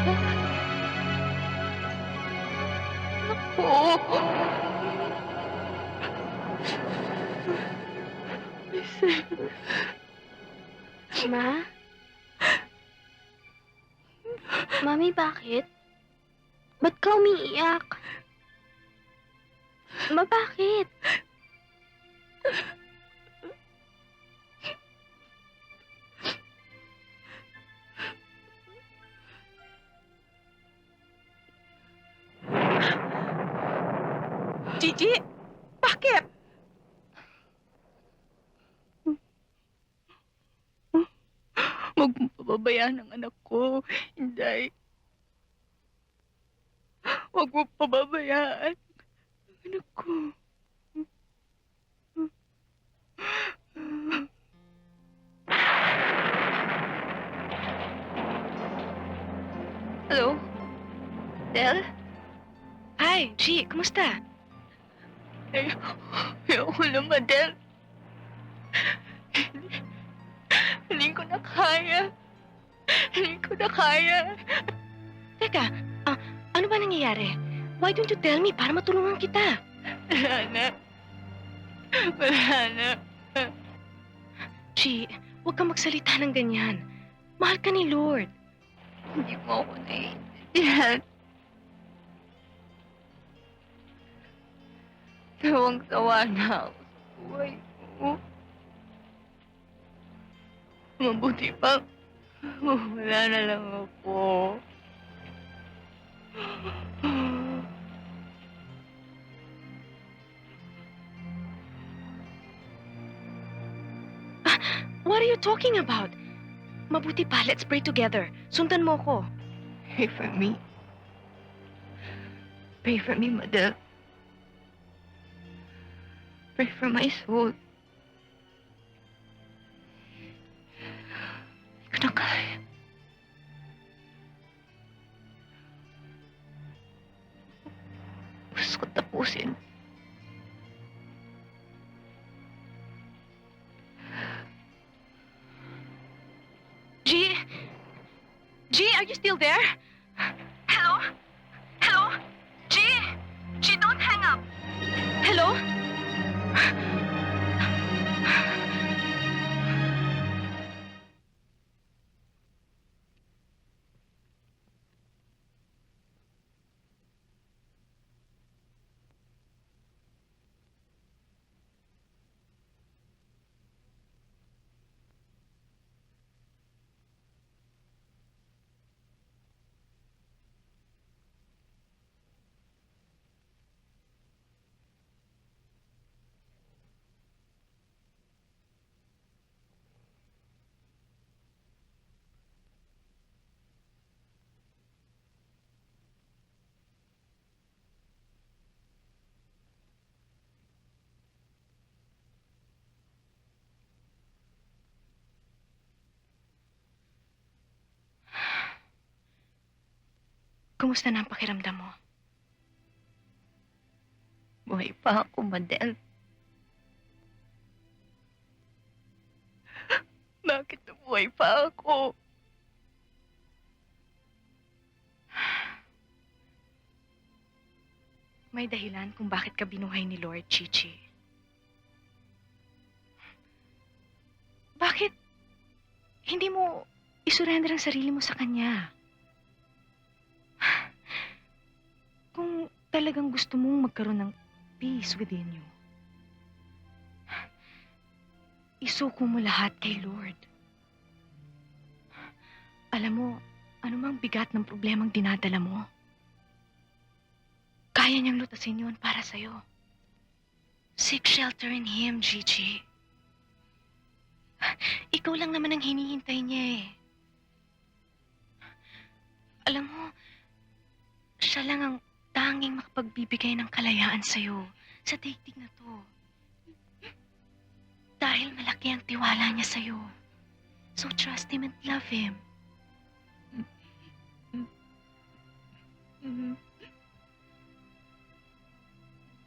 Naku! Ma? Mami, bakit? Ba't ka umiiyak? Ma, bakit? Gigi! Bakit? Huwag mong pababayaan ang anak ko. Hindi. Huwag mong pababayaan ang anak ko. Hello? Del? Hi, G, kumusta? Ayoko naman, Del. Hindi ko na kaya. Hindi ko na kaya. Teka, ano ba nangyayari? Why don't you tell me para matulungan kita? Wala na. Wala na. G, huwag kang magsalita ng ganyan. Mahal ka ni Lord. Hindi mo ako naiintindihan. Tawang-tawa na ako sa buhay ko. Mabuti pa. Wala na lang ako. What are you talking about? Mabuti pa, let's pray together. Sundan mo ko. Pray for me. Pray for me, Mother. Pray for my soul. Hindi ko na kaya. Gusto ko tapusin. G? G, are you still there? Hello? Hello? G? G, don't hang up. Hello? Kumusta na ang pakiramdam mo? Buhay pa ako, Madel. Bakit nabuhay pa ako? May dahilan kung bakit ka binuhay ni Lord, Chichi. Bakit hindi mo isurrender ang sarili mo sa Kanya? Kung talagang gusto mong magkaroon ng peace within you, isuko mo lahat kay Lord. Alam mo, anumang bigat ng problemang dinadala mo, kaya niyang lutasin yun para sa'yo. Seek shelter in Him, Gigi. Ikaw lang naman ang hinihintay niya eh. Alam mo, siya lang ang tanging makapagbibigay ng kalayaan sa'yo sa daigdig na to. Dahil malaki ang tiwala niya sa'yo. So trust Him and love Him.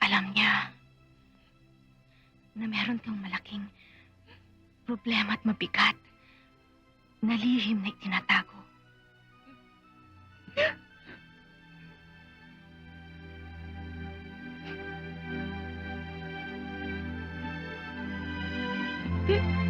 Alam niya na meron kang malaking problema at mabigat na lihim na itinatago. Hindi.